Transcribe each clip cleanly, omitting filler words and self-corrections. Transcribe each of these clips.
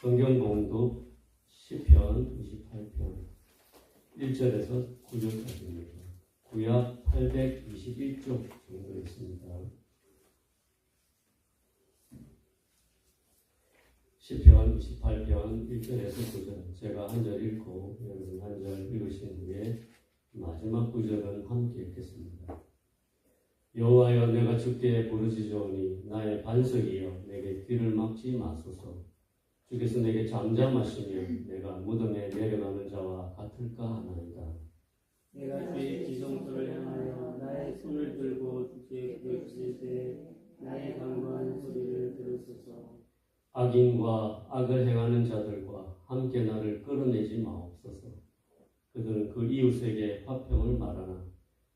성경 봉독 시편 28편 1절에서 9절까지입니다. 구약 821쪽 정도 있습니다. 시편 28편 1절에서 9절 제가 한 절 읽고 여러분 한 절 읽으신 후에 마지막 구절은 함께 읽겠습니다. 여호와여 내가 주께 부르짖으오니 나의 반석이여 내게 귀를 막지 마소서. 주께서 내게 잠잠하시면 내가 무덤에 내려가는 자와 같을까 하나이다. 내가 주의 지성소를 향하여 나의 손을 들고 주께 부르짖을 때 나의 간구하는 소리를 들으소서. 악인과 악을 행하는 자들과 함께 나를 끌어내지 마옵소서. 그들은 그 이웃에게 화평을 말하나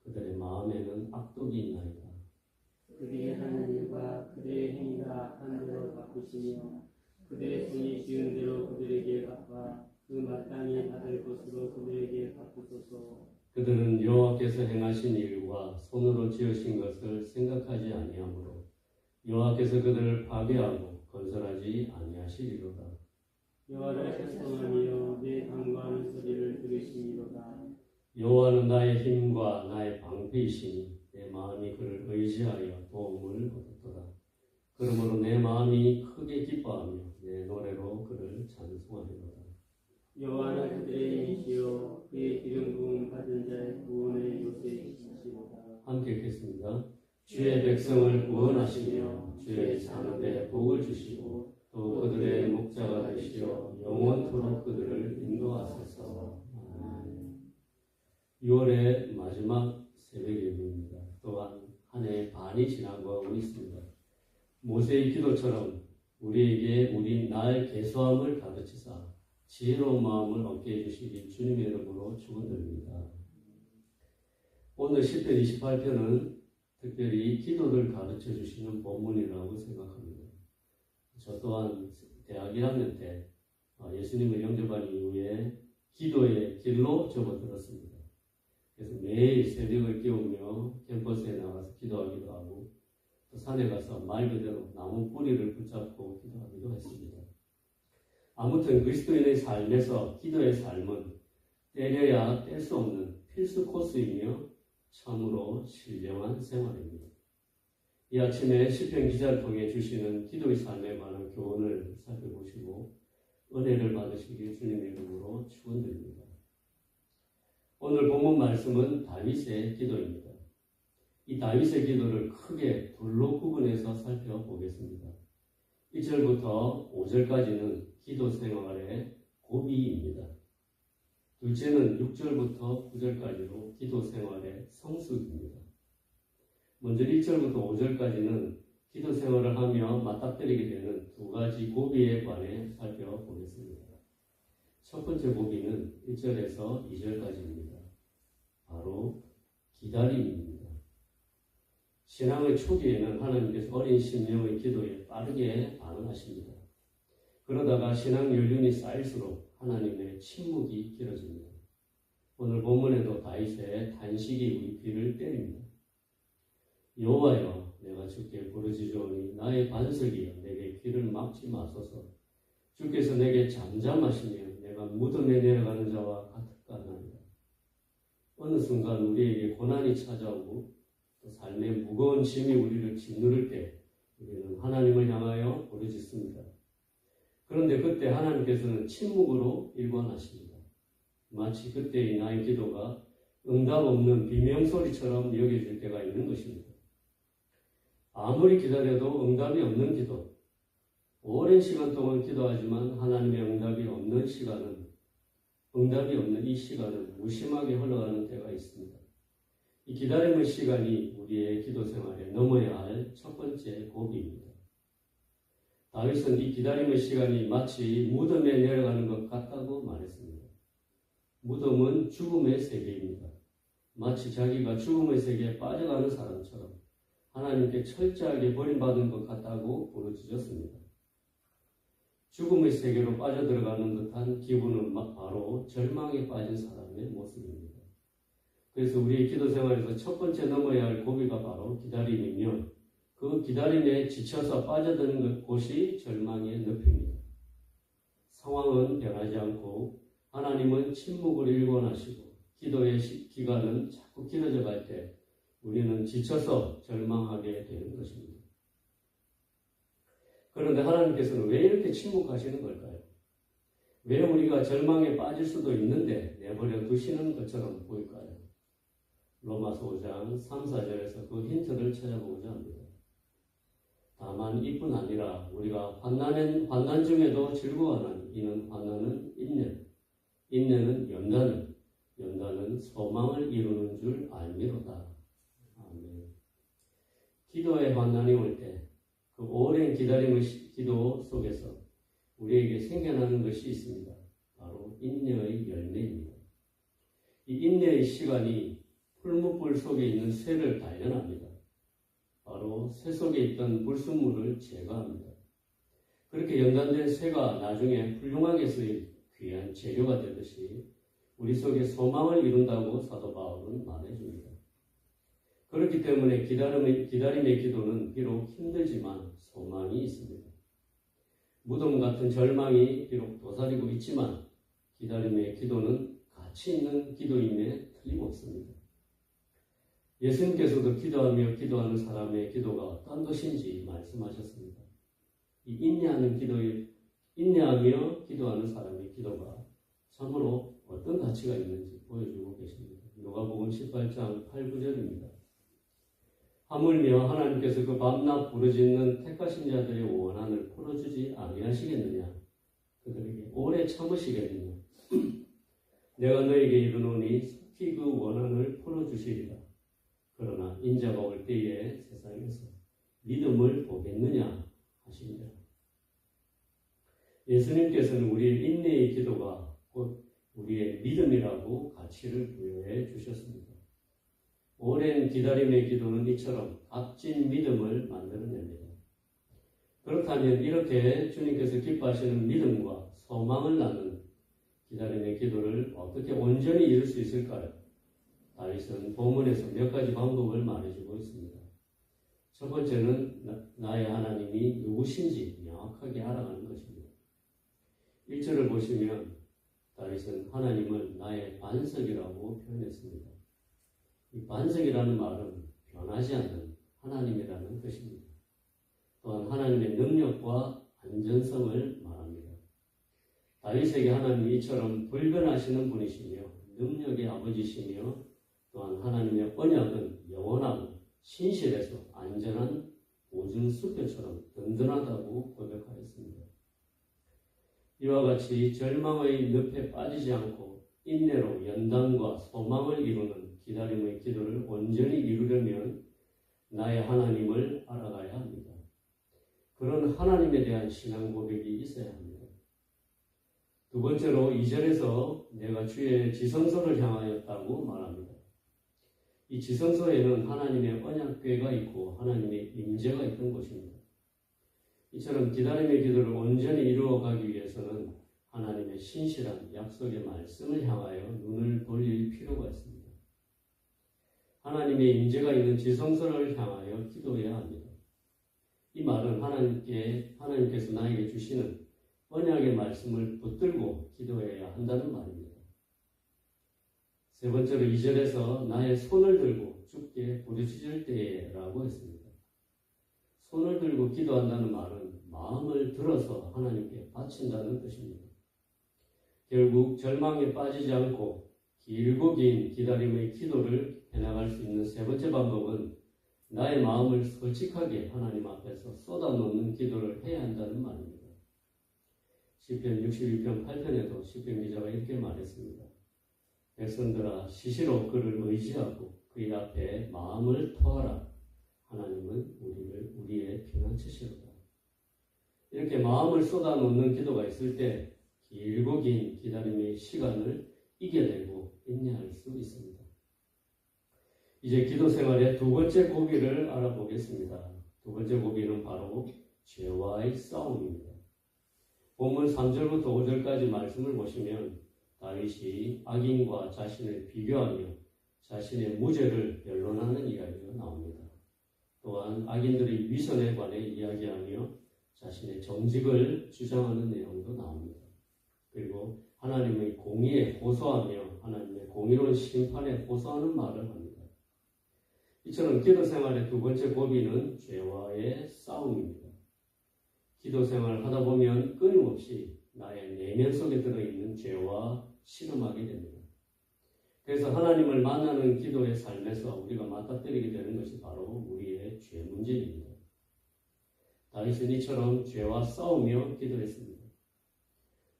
그들의 마음에는 악독이 있나이다. 그들이 하는 일과 그들의 행위가 악한 대로 바꾸시며 그들의 손이 지은 대로 그들에게 갚아 그 마땅히 받을 것으로 그들에게 갚으소서. 그들은 여호와께서 행하신 일과 손으로 지으신 것을 생각하지 아니하므로 여호와께서 그들을 파괴하고 건설하지 아니하시리로다. 여호와를 찬송하며 내 간구하는 소리를 들으시리로다. 여호와는 나의 힘과 나의 방패이시니 내 마음이 그를 의지하여 도움을 얻었도다. 그러므로 내 마음이 크게 기뻐하며 내 노래로 그를 찬송하리로다. 여호와는 그들의 힘이시요 그의 기름 부음 받은 자의 구원의 요새이시로다. 함께 읽겠습니다. 주의 백성을 구원하시며 주의 산업에 복을 주시고 또 그들의 목자가 되시어 영원토록 그들을 인도하소서. 6월의 마지막 새벽 예배입니다. 또한 한 해 반이 지나고 있습니다. 모세의 기도처럼 우리에게 우리 날 개수함을 가르치사 지혜로운 마음을 얻게 해주시기 주님의 이름으로 축원드립니다. 오늘 시편 28편은 특별히 기도를 가르쳐 주시는 본문이라고 생각합니다. 저 또한 대학 1학년 때 예수님을 영접한 이후에 기도의 길로 접어들었습니다. 그래서 매일 새벽을 깨우며 캠퍼스에 나가서 기도하기도 하고 또 산에 가서 말 그대로 나무 뿌리를 붙잡고 기도하기도 했습니다. 아무튼 그리스도인의 삶에서 기도의 삶은 때려야 뗄 수 없는 필수 코스이며 참으로 신령한 생활입니다. 이 아침에 시편 기자를 통해 주시는 기도의 삶에 관한 교훈을 살펴보시고 은혜를 받으시길 주님의 이름으로 축원드립니다. 오늘 본문 말씀은 다윗의 기도입니다. 이 다윗의 기도를 크게 둘로 구분해서 살펴보겠습니다. 1절부터 5절까지는 기도 생활의 고비입니다. 둘째는 6절부터 9절까지로 기도 생활의 성숙입니다. 먼저 1절부터 5절까지는 기도 생활을 하며 맞닥뜨리게 되는 두 가지 고비에 관해 살펴보겠습니다. 첫 번째 고비는 1절에서 2절까지입니다. 바로 기다림입니다. 신앙의 초기에는 하나님께서 어린 심령의 기도에 빠르게 반응하십니다. 그러다가 신앙 연륜이 쌓일수록 하나님의 침묵이 길어집니다. 오늘 본문에도 다윗의 탄식이 우리 귀를 때립니다. 여호와여 내가 주께 부르짖으오니 나의 반석이여 내게 귀를 막지 마소서. 주께서 내게 잠잠하시면 내가 무덤에 내려가는 자와 같을까 하나이다. 어느 순간 우리에게 고난이 찾아오고 또 삶의 무거운 짐이 우리를 짓누를 때 우리는 하나님을 향하여 부르짖습니다. 그런데 그때 하나님께서는 침묵으로 일관하십니다. 마치 그때의 나의 기도가 응답 없는 비명소리처럼 여겨질 때가 있는 것입니다. 아무리 기다려도 응답이 없는 기도, 오랜 시간 동안 기도하지만 하나님의 응답이 없는 이 시간은 무심하게 흘러가는 때가 있습니다. 이 기다림의 시간이 우리의 기도 생활에 넘어야 할 첫 번째 고비입니다. 다윗은 이 기다림의 시간이 마치 무덤에 내려가는 것 같다고 말했습니다. 무덤은 죽음의 세계입니다. 마치 자기가 죽음의 세계에 빠져가는 사람처럼 하나님께 철저하게 버림받은 것 같다고 부르짖었습니다. 죽음의 세계로 빠져들어가는 듯한 기분은 바로 절망에 빠진 사람의 모습입니다. 그래서 우리의 기도 생활에서 첫 번째 넘어야 할 고비가 바로 기다림이며 그 기다림에 지쳐서 빠져드는 곳이 절망의 늪입니다. 상황은 변하지 않고 하나님은 침묵을 일관하시고 기도의 기간은 자꾸 길어져 갈 때 우리는 지쳐서 절망하게 되는 것입니다. 그런데 하나님께서는 왜 이렇게 침묵하시는 걸까요? 왜 우리가 절망에 빠질 수도 있는데 내버려 두시는 것처럼 보일까요? 로마서 5장 3, 4절에서 그 힌트를 찾아보고자 합니다. 다만 이뿐 아니라 우리가 환난 중에도 즐거워하는 이는 환난은 인내, 인내는 연단은 소망을 이루는 줄 알미로다. 아멘. 기도의 환난이 올 때 그 오랜 기다림의 기도 속에서 우리에게 생겨나는 것이 있습니다. 바로 인내의 열매입니다. 이 인내의 시간이 풀무불 속에 있는 쇠를 단련합니다. 바로 쇠 속에 있던 불순물을 제거합니다. 그렇게 연단된 쇠가 나중에 훌륭하게 쓰일 귀한 재료가 되듯이 우리 속에 소망을 이룬다고 사도 바울은 말해줍니다. 그렇기 때문에 기다림의 기도는 비록 힘들지만 소망이 있습니다. 무덤 같은 절망이 비록 도사리고 있지만 기다림의 기도는 가치 있는 기도임에 틀림없습니다. 예수님께서도 기도하며 기도하는 사람의 기도가 어떤 것인지 말씀하셨습니다. 이 인내하며 기도하는 사람의 기도가 참으로 어떤 가치가 있는지 보여주고 계십니다. 누가복음 18장 8, 9절입니다. 하물며 하나님께서 그 밤낮 부르짖는 택하신 자들의 원한을 풀어주지 아니하시겠느냐? 그들에게 오래 참으시겠느냐? 내가 너에게 이르노니 속히 그 원한을 풀어주시리라. 그러나 인자가 올 때에 세상에서 믿음을 보겠느냐 하십니다. 예수님께서는 우리의 인내의 기도가 곧 우리의 믿음이라고 가치를 부여해 주셨습니다. 오랜 기다림의 기도는 이처럼 값진 믿음을 만들어냅니다. 그렇다면 이렇게 주님께서 기뻐하시는 믿음과 소망을 낳는 기다림의 기도를 어떻게 온전히 이룰 수 있을까요? 다윗은 본문에서 몇 가지 방법을 말해주고 있습니다. 첫 번째는 나의 하나님이 누구신지 명확하게 알아가는 것입니다. 1절을 보시면 다윗은 하나님을 나의 반석이라고 표현했습니다. 이 반석이라는 말은 변하지 않는 하나님이라는 뜻입니다. 또한 하나님의 능력과 안전성을 말합니다. 다윗에게 하나님이 이처럼 불변하시는 분이시며 능력의 아버지시며 또한 하나님의 언약은 영원하고 신실해서 안전한 보증 숲뼈처럼 든든하다고 고백하였습니다. 이와 같이 절망의 늪에 빠지지 않고 인내로 연단과 소망을 이루는 기다림의 기도를 온전히 이루려면 나의 하나님을 알아가야 합니다. 그런 하나님에 대한 신앙 고백이 있어야 합니다. 두 번째로 2절에서 내가 주의 지성소를 향하였다고 말합니다. 이 지성소에는 하나님의 언약궤가 있고 하나님의 임재가 있던 곳입니다. 이처럼 기다림의 기도를 온전히 이루어가기 위해서는 하나님의 신실한 약속의 말씀을 향하여 눈을 돌릴 필요가 있습니다. 하나님의 임재가 있는 지성소를 향하여 기도해야 합니다. 이 말은 하나님께서 나에게 주시는 언약의 말씀을 붙들고 기도해야 한다는 말입니다. 세 번째로 2절에서 나의 손을 들고 주께 부르짖을 때에 라고 했습니다. 손을 들고 기도한다는 말은 마음을 들어서 하나님께 바친다는 뜻입니다. 결국 절망에 빠지지 않고 길고 긴 기다림의 기도를 해나갈 수 있는 세 번째 방법은 나의 마음을 솔직하게 하나님 앞에서 쏟아놓는 기도를 해야 한다는 말입니다. 시편 61편 8편에도 시편 기자가 이렇게 말했습니다. 백성들아 시시로 그를 의지하고 그의 앞에 마음을 토하라. 하나님은 우리의 피난처시로다. 이렇게 마음을 쏟아놓는 기도가 있을 때 길고 긴 기다림의 시간을 이겨내고 인내할 수 있습니다. 이제 기도 생활의 두 번째 고비를 알아보겠습니다. 두 번째 고비는 바로 죄와의 싸움입니다. 본문 3절부터 5절까지 말씀을 보시면 다윗이 악인과 자신을 비교하며 자신의 무죄를 변론하는 이야기가 나옵니다. 또한 악인들의 위선에 관해 이야기하며 자신의 정직을 주장하는 내용도 나옵니다. 그리고 하나님의 공의에 호소하며 하나님의 공의로운 심판에 호소하는 말을 합니다. 이처럼 기도 생활의 두 번째 고비는 죄와의 싸움입니다. 기도 생활을 하다 보면 끊임없이 나의 내면 속에 들어있는 죄와 씨름하게 됩니다. 그래서 하나님을 만나는 기도의 삶에서 우리가 맞닥뜨리게 되는 것이 바로 우리의 죄 문제입니다. 다윗은 이처럼 죄와 싸우며 기도했습니다.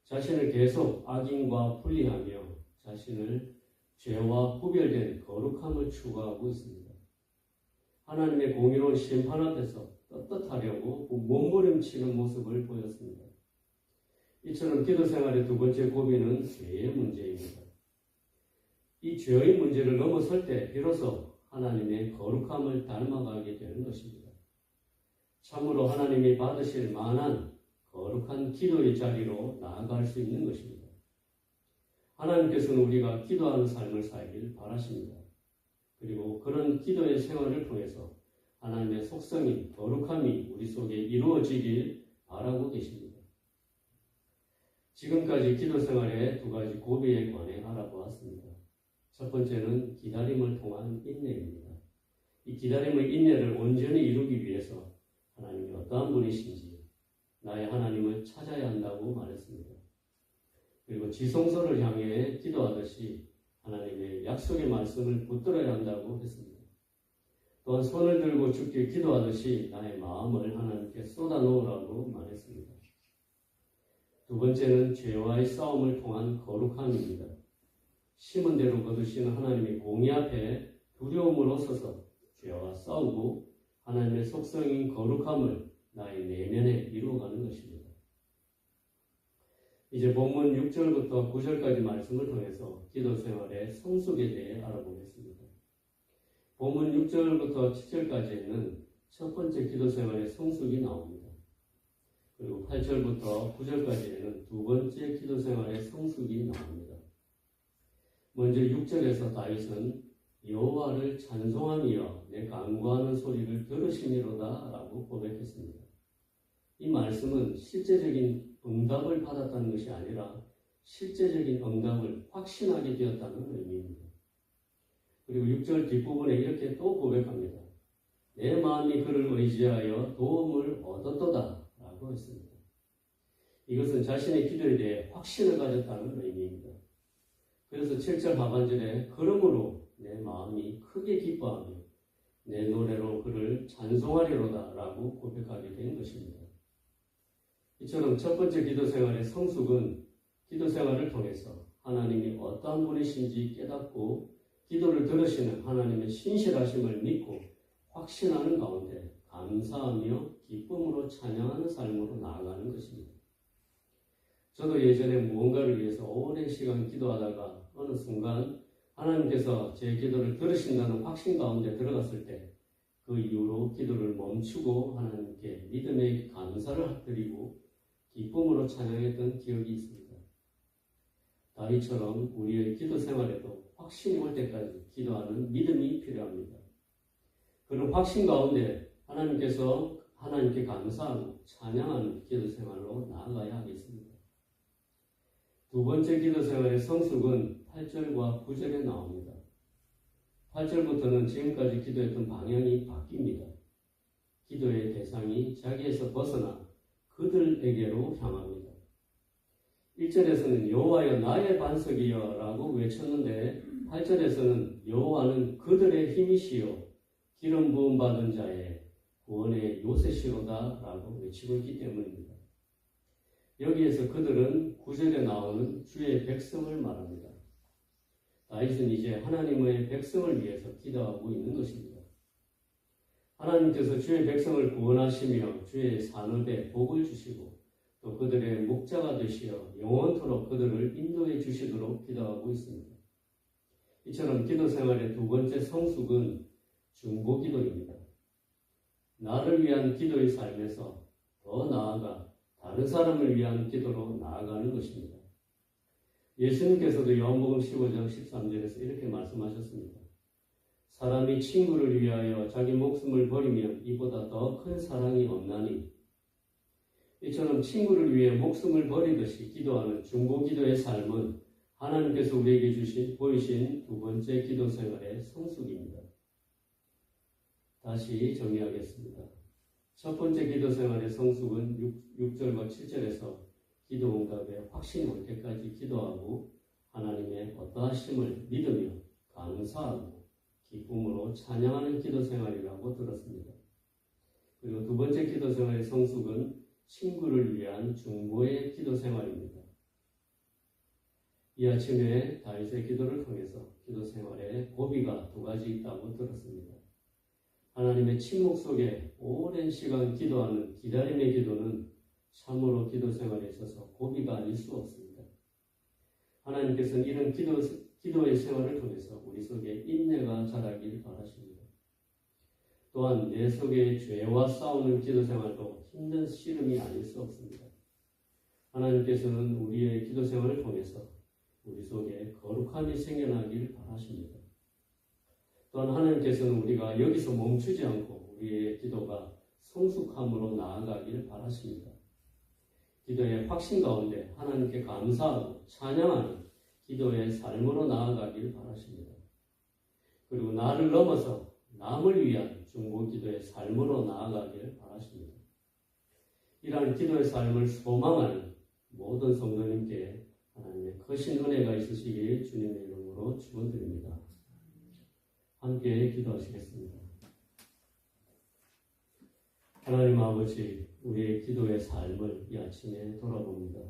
자신을 계속 악인과 분리하며 자신을 죄와 구별된 거룩함을 추구하고 있습니다. 하나님의 공의로운 심판 앞에서 떳떳하려고 몸부림치는 모습을 보였습니다. 이처럼 기도 생활의 두 번째 고비는 죄의 문제입니다. 이 죄의 문제를 넘어설 때 비로소 하나님의 거룩함을 닮아가게 되는 것입니다. 참으로 하나님이 받으실 만한 거룩한 기도의 자리로 나아갈 수 있는 것입니다. 하나님께서는 우리가 기도하는 삶을 살길 바라십니다. 그리고 그런 기도의 생활을 통해서 하나님의 속성인 거룩함이 우리 속에 이루어지길 바라고 계십니다. 지금까지 기도 생활의 두 가지 고비에 관해 알아보았습니다. 첫 번째는 기다림을 통한 인내입니다. 이 기다림의 인내를 온전히 이루기 위해서 하나님이 어떠한 분이신지 나의 하나님을 찾아야 한다고 말했습니다. 그리고 지성소를 향해 기도하듯이 하나님의 약속의 말씀을 붙들어야 한다고 했습니다. 또한 손을 들고 주께 기도하듯이 나의 마음을 하나님께 쏟아놓으라고 말했습니다. 두 번째는 죄와의 싸움을 통한 거룩함입니다. 심은 대로 거두시는 하나님의 공의 앞에 두려움으로 서서 죄와 싸우고 하나님의 속성인 거룩함을 나의 내면에 이루어가는 것입니다. 이제 본문 6절부터 9절까지 말씀을 통해서 기도 생활의 성숙에 대해 알아보겠습니다. 본문 6절부터 7절까지는 첫 번째 기도 생활의 성숙이 나옵니다. 그리고 8절부터 9절까지에는 두 번째 기도 생활의 성숙이 나옵니다. 먼저 6절에서 다윗은 여호와를 찬송하며 내 간구하는 소리를 들으시미로다 라고 고백했습니다. 이 말씀은 실제적인 응답을 받았다는 것이 아니라 실제적인 응답을 확신하게 되었다는 의미입니다. 그리고 6절 뒷부분에 이렇게 또 고백합니다. 내 마음이 그를 의지하여 도움을 얻었도다 라고 했습니다. 이것은 자신의 기도에 대해 확신을 가졌다는 의미입니다. 그래서 7절 하반절에 그러므로 내 마음이 크게 기뻐하며 내 노래로 그를 찬송하리로다 라고 고백하게 된 것입니다. 이처럼 첫 번째 기도 생활의 성숙은 기도 생활을 통해서 하나님이 어떠한 분이신지 깨닫고 기도를 들으시는 하나님의 신실하심을 믿고 확신하는 가운데 감사하며 기쁨으로 찬양하는 삶으로 나아가는 것입니다. 저도 예전에 무언가를 위해서 오랜 시간 기도하다가 어느 순간 하나님께서 제 기도를 들으신다는 확신 가운데 들어갔을 때 그 이후로 기도를 멈추고 하나님께 믿음의 감사를 드리고 기쁨으로 찬양했던 기억이 있습니다. 다윗처럼 우리의 기도 생활에도 확신이 올 때까지 기도하는 믿음이 필요합니다. 그런 확신 가운데 하나님께 감사하고 찬양하는 기도 생활로 나아가야 하겠습니다. 두 번째 기도 생활의 성숙은 8절과 9절에 나옵니다. 8절부터는 지금까지 기도했던 방향이 바뀝니다. 기도의 대상이 자기에서 벗어나 그들에게로 향합니다. 1절에서는 여호와여 나의 반석이여 라고 외쳤는데 8절에서는 여호와는 그들의 힘이시여 기름 부음 받은 자의 구원의 요새시로다 라고 외치고 있기 때문입니다. 여기에서 그들은 9절에 나오는 주의 백성을 말합니다. 다윗은 이제 하나님의 백성을 위해서 기도하고 있는 것입니다. 하나님께서 주의 백성을 구원하시며 주의 산업에 복을 주시고 또 그들의 목자가 되시어 영원토록 그들을 인도해 주시도록 기도하고 있습니다. 이처럼 기도 생활의 두 번째 성숙은 중보기도입니다. 나를 위한 기도의 삶에서 더 나아가 다른 사람을 위한 기도로 나아가는 것입니다. 예수님께서도 요한복음 15장 13절에서 이렇게 말씀하셨습니다. 사람이 친구를 위하여 자기 목숨을 버리면 이보다 더 큰 사랑이 없나니. 이처럼 친구를 위해 목숨을 버리듯이 기도하는 중보기도의 삶은 하나님께서 우리에게 보이신 두 번째 기도 생활의 성숙입니다. 다시 정리하겠습니다. 첫 번째 기도 생활의 성숙은 6절과 7절에서 기도 응답에 확신이 올 때까지 기도하고 하나님의 어떠하심을 믿으며 감사하고 기쁨으로 찬양하는 기도 생활이라고 들었습니다. 그리고 두 번째 기도 생활의 성숙은 친구를 위한 중보의 기도 생활입니다. 이 아침에 다윗의 기도를 통해서 기도 생활에 고비가 두 가지 있다고 들었습니다. 하나님의 침묵 속에 오랜 시간 기도하는 기다림의 기도는 참으로 기도 생활에 있어서 고비가 아닐 수 없습니다. 하나님께서는 이런 기도의 생활을 통해서 우리 속에 인내가 자라길 바라십니다. 또한 내 속에 죄와 싸우는 기도 생활도 힘든 씨름이 아닐 수 없습니다. 하나님께서는 우리의 기도 생활을 통해서 우리 속에 거룩함이 생겨나길 바라십니다. 또한 하나님께서는 우리가 여기서 멈추지 않고 우리의 기도가 성숙함으로 나아가길 바라십니다. 기도의 확신 가운데 하나님께 감사하고 찬양하는 기도의 삶으로 나아가길 바라십니다. 그리고 나를 넘어서 남을 위한 중보 기도의 삶으로 나아가길 바라십니다. 이러한 기도의 삶을 소망하는 모든 성도님께 하나님의 크신 은혜가 있으시길 주님의 이름으로 축원드립니다. 함께 기도하시겠습니다. 하나님 아버지, 우리의 기도의 삶을 이 아침에 돌아봅니다.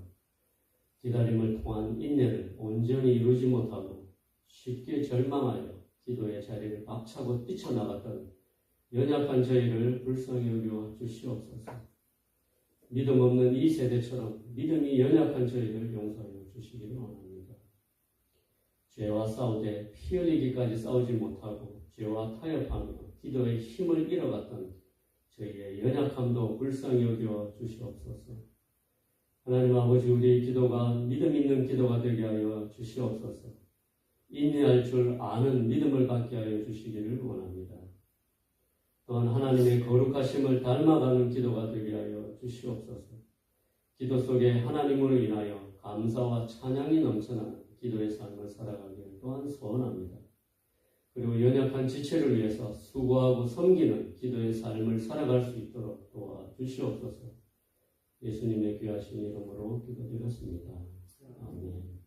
기다림을 통한 인내를 온전히 이루지 못하고 쉽게 절망하여 기도의 자리를 박차고 뛰쳐나갔던 연약한 저희를 불쌍히 여겨 주시옵소서. 믿음 없는 이 세대처럼 믿음이 연약한 저희를 용서하여 주시기를 원합니다. 죄와 싸우되 피 흘리기까지 싸우지 못하고 죄와 타협하며 기도의 힘을 잃어갔던 저희의 연약함도 불쌍히 여겨 주시옵소서. 하나님 아버지, 우리의 기도가 믿음 있는 기도가 되게 하여 주시옵소서. 인내할 줄 아는 믿음을 갖게 하여 주시기를 원합니다. 또한 하나님의 거룩하심을 닮아가는 기도가 되게 하여 주시옵소서. 기도 속에 하나님으로 인하여 감사와 찬양이 넘쳐나는 기도의 삶을 살아가기를 또한 소원합니다. 그리고 연약한 지체를 위해서 수고하고 섬기는 기도의 삶을 살아갈 수 있도록 도와주시옵소서. 예수님의 귀하신 이름으로 기도드렸습니다. 아멘.